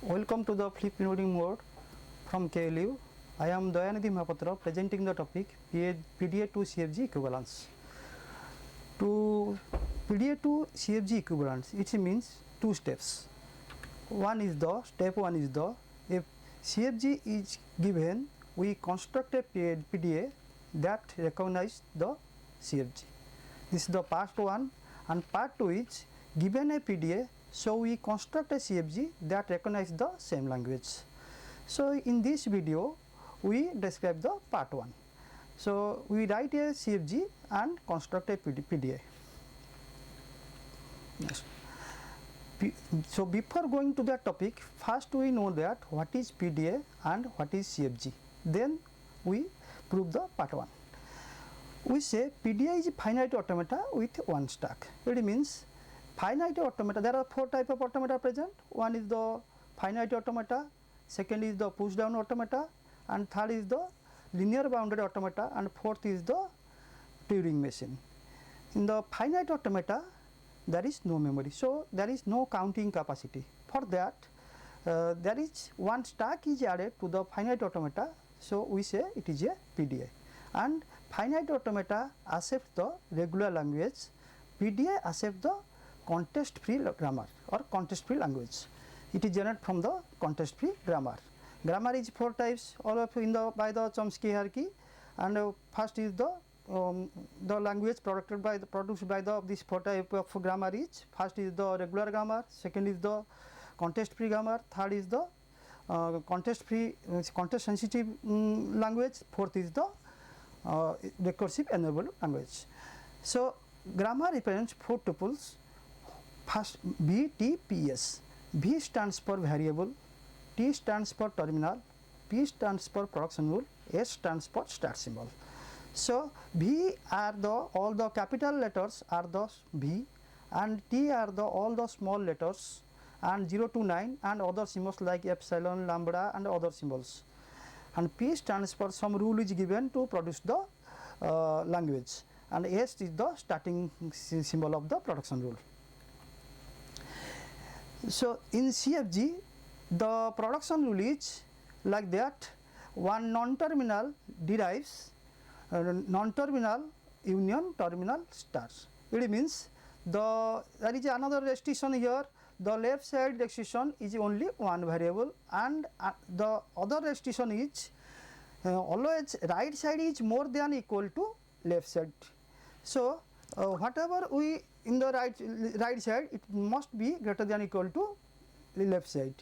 Welcome to the flip reading mode from KLU. I am Dayanidhi Mahapatra presenting the topic PDA to CFG equivalence. To PDA to CFG equivalence, it means two steps. Step one is if CFG is given, we construct a PDA that recognizes the CFG. This is the part 1, and part 2 is given a PDA, so we construct a CFG that recognizes the same language. So in this video we describe the part 1. So we write a CFG and construct a PDA. Yes. So before going to that topic, first we know that what is PDA and what is CFG. Then we prove the part 1. We say PDA is finite automata with one stack. It means finite automata, there are 4 types of automata present. One is the finite automata, second is the push down automata, and third is the linear bounded automata, and fourth is the Turing machine. In the finite automata there is no memory, so there is no counting capacity. For that there is one stack is added to the finite automata, so we say it is a PDA. And finite automata accept the regular language, PDA accept the context free grammar or context free language. It is generated from the context free grammar. Grammar is 4 types, all of by the Chomsky hierarchy, and first is the language produced by this 4 type of grammar is, first is the regular grammar, second is the context free grammar, third is the context sensitive language, fourth is the recursive enabled language. So grammar represents 4 tuples. First, VTPS. V stands for variable, T stands for terminal, P stands for production rule, S stands for start symbol. So V are all the capital letters are the V, and T are all the small letters, and 0 to 9 and other symbols like epsilon, lambda and other symbols. And P stands for some rule is given to produce the language, and S is the starting symbol of the production rule. So in CFG the production rule is like that: one non-terminal derives non-terminal union terminal stars. It means there is another restriction here. The left side restriction is only one variable, and the other restriction is always right side is more than equal to left side. So whatever we in the right side, it must be greater than equal to the left side.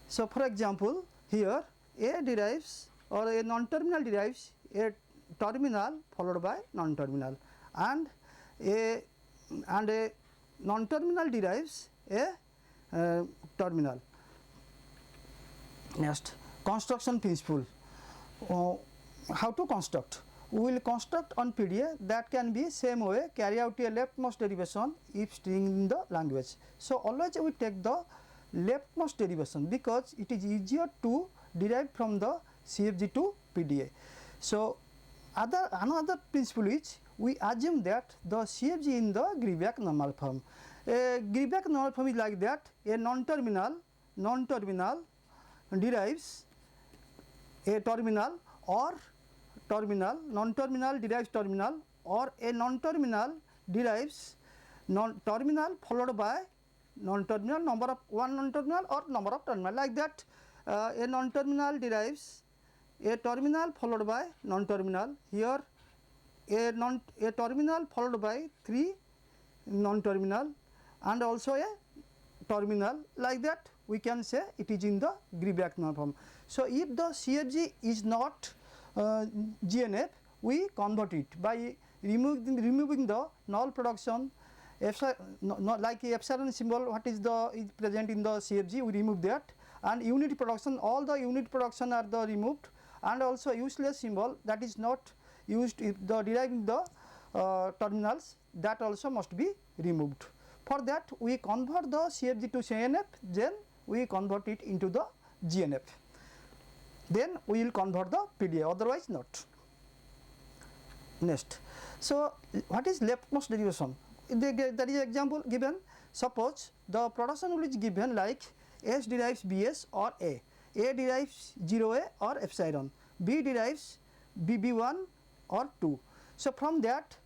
So for example, here A derives, or a non-terminal derives a terminal followed by non-terminal, and a non-terminal derives a terminal. Next, construction principle. How to construct? We will construct on PDA that can be same way carry out a leftmost derivation if string in the language. So always we take the leftmost derivation because it is easier to derive from the CFG to PDA. So another principle is we assume that the CFG in the Greibach normal form. A Greibach normal form is like that: a non-terminal derives a terminal, or terminal, non-terminal derives terminal, or a non-terminal derives terminal followed by non-terminal, number of one non-terminal or number of terminal, like that. A non-terminal derives a terminal followed by non-terminal. Here a terminal followed by 3 non-terminal and also a terminal, like that we can say it is in the Greibach normal form. So if the CFG is not GNF, we convert it by removing the null production, like epsilon symbol what is present in the CFG, we remove that, and unit production, all the unit production are the removed, and also useless symbol that is not used if the deriving the terminals, that also must be removed. For that we convert the CFG to CNF, then we convert it into the GNF, then we will convert the PDA, otherwise not. Next, so what is leftmost derivation? There is example given. Suppose the production rule is given like S derives Bs or A derives 0A or epsilon, B derives BB1 or 2. So, from that,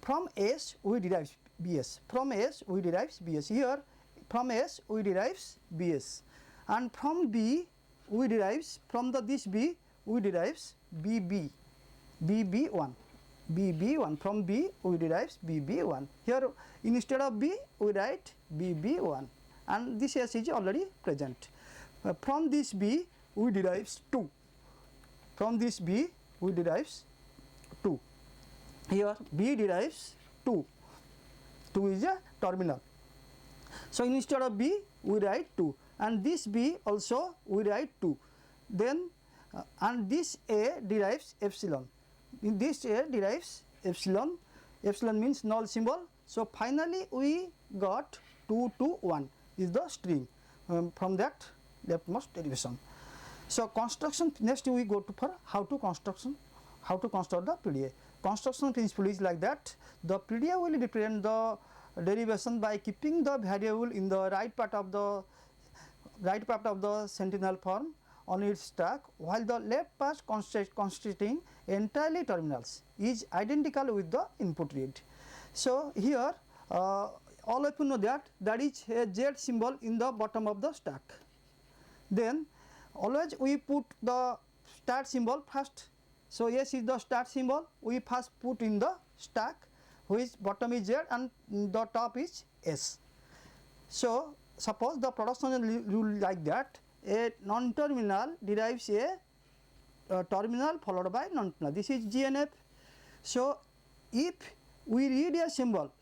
from S we derive Bs, from S we derives Bs, here from S we derives Bs, and from B we derives, from this B we derives BB1, from B we derives BB1, here instead of B we write BB1, and this S is already present. From this B we derives 2, from this B we derives 2, here B derives 2 is a terminal. So, instead of B we write 2, and this B also we write 2, then and this A derives epsilon, in this A derives epsilon, epsilon means null symbol. So, finally we got 2 to 1 is the string from that leftmost derivation. So, construction, next we go to for how to construct the PDA. Construction principle is like that, the PDA will represent the derivation by keeping the variable in the right part of the sentinel form on its stack, while the left part constituting entirely terminals is identical with the input read. So, here all of you know that there is a Z symbol in the bottom of the stack. Then always we put the start symbol first. So, S is the start symbol, we first put in the stack, which bottom is Z and the top is S. So, suppose the production rule like that, a non-terminal derives a terminal followed by non-terminal, this is GNF. So, if we read a symbol,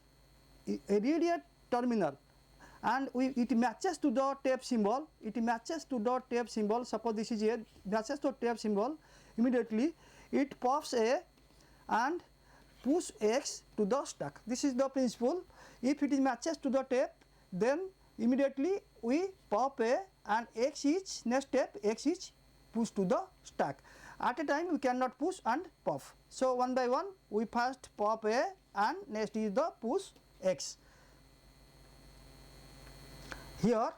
read a terminal, and it matches to the tape symbol, suppose this is A, matches to tape symbol, immediately it pops A and push X to the stack. This is the principle. If it is matches to the tape, then immediately we pop A and X is next step, X is pushed to the stack. At a time we cannot push and pop. So, one by one we first pop A and next is the push X. Here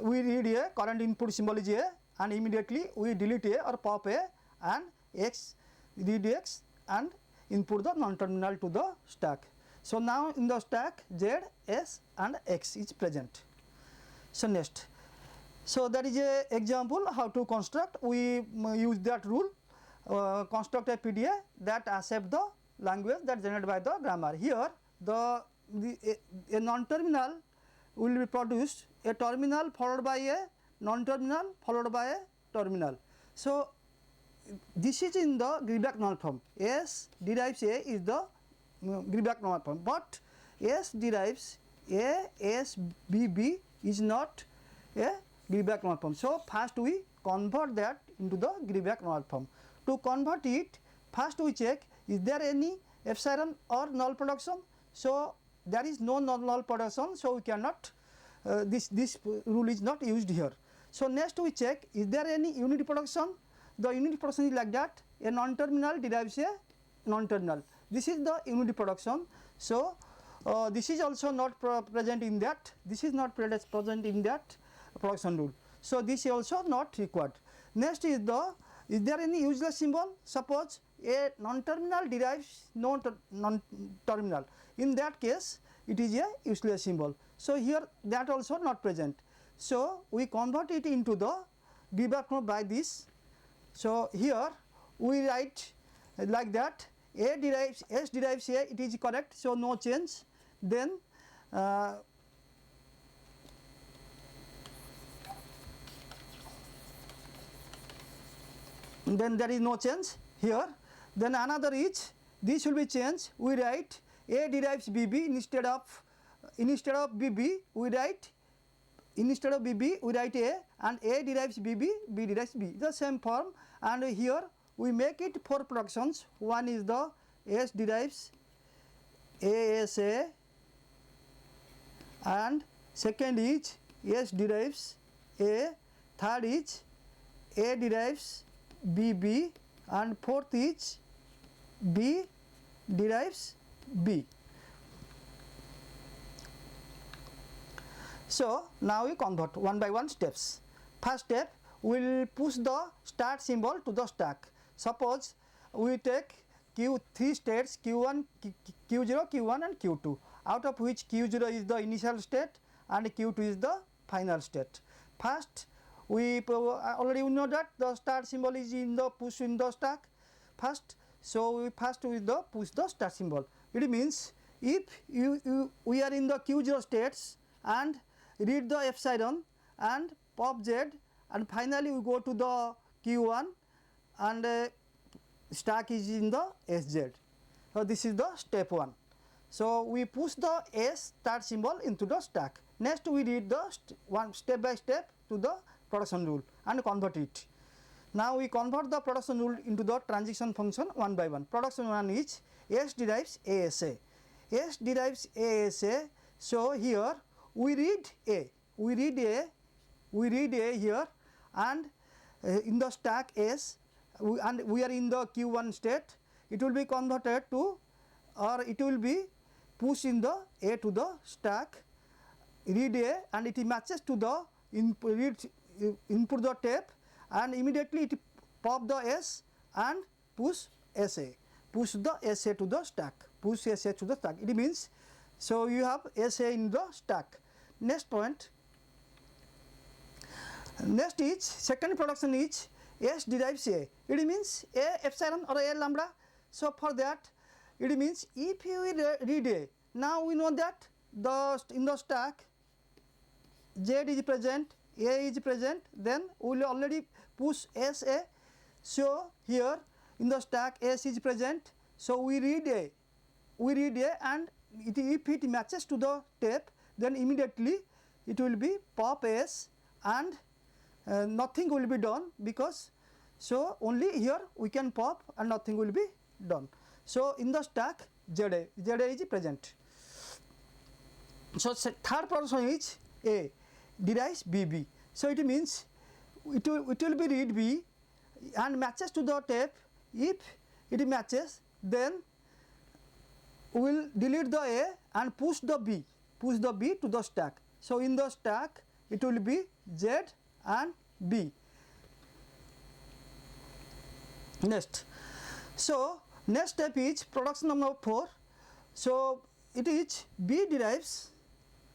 we read A, current input symbol is A, and immediately we delete A or pop A and X, read X and input the non-terminal to the stack. So, now in the stack Z, S and X is present. So, next. So, that is a example how to construct. We use that rule, construct a PDA that accept the language that generated by the grammar. Here a non-terminal will be produced, a terminal followed by a non-terminal followed by a terminal. So, this is in the Greibach normal form. S derives A is the Greibach normal form, but S derives A, S, B, B is not a Greibach normal form. So, first we convert that into the Greibach normal form. To convert it, first we check is there any epsilon or null production. So, there is no null production, so we cannot, this rule is not used here. So, next we check is there any unit production. The unit production is like that, a non-terminal derives a non-terminal. This is the unit production. So, this is also not present in that, this is not present in that production rule. So, this is also not required. Next is there any useless symbol? Suppose a non-terminal derives non-terminal. In that case, it is a useless symbol. So, here that also not present. So, we convert it into the Greibach form by this. So, here we write like that, A derives, S derives A, it is correct. So, no change. Then there is no change here. Then another is, this will be changed, we write A derives BB instead of BB we write, instead of BB we write A, and A derives BB, B derives B, the same form. And here we make it 4 productions. One is the S derives ASA, and second is S derives A, third is A derives BB, and fourth is B derives B. So now we convert one by one steps. First step, we will push the start symbol to the stack. Suppose we take three states Q1, Q0, Q1 and Q2, out of which Q0 is the initial state and Q2 is the final state. First, we already know that the start symbol is in the push in the stack. First, so we first with the push the start symbol. It means if we are in the Q0 states and read the epsilon and pop Z, and finally we go to the Q1 and stack is in the SZ. So this is the step 1. So we push the S start symbol into the stack. Next we read the one step by step to the production rule and convert it. Now we convert the production rule into the transition function one by one. Production one is S derives ASA. S derives ASA. So here we read A. We read A here, and in the stack S, and we are in the Q1 state. It will be converted to, or it will be pushed in the A to the stack. Read A, and it matches to the input the tape, and immediately it pop the S and push SA. Push the SA to the stack. Push SA to the stack. It means, so you have SA in the stack. Next point. Next is second production is S derives A. It means A epsilon or A lambda. So for that, it means if you read A, now we know that in the stack Z is present, A is present, then we will already push SA. So here in the stack S is present, so we read A. And if it matches to the tape, then immediately it will be pop S and nothing will be done, because so only here we can pop and nothing will be done. So in the stack ZA is present. So third production is A derives BB. So it means it will be read B and matches to the tape. If it matches, then we will delete the A and push the B to the stack. So in the stack it will be Z and B. Next, so next step is production number 4. So it is B derives.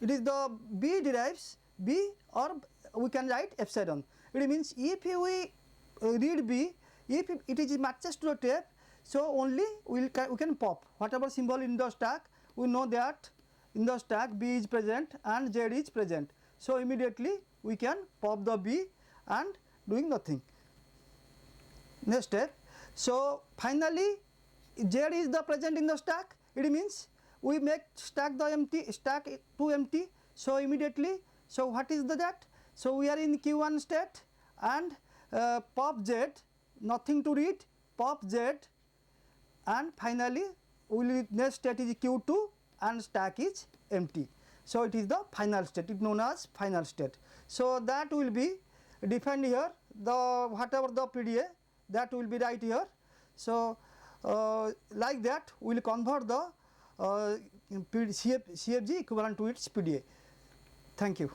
It is the B derives B, or we can write epsilon. It means if we read B, if it is matches to the tape, so only we can pop whatever symbol in the stack. We know that in the stack B is present and Z is present. So immediately we can pop the B and doing nothing. Next step. So finally Z is the present in the stack. It means we make stack to empty. So immediately, so what is that? So we are in Q1 state and pop Z, nothing to read, pop Z, and finally next state is Q2 and stack is empty. So it is the final state. It is known as final state. So that will be defined here. The whatever the PDA, that will be right here. So like that we will convert the CFG equivalent to its PDA. Thank you.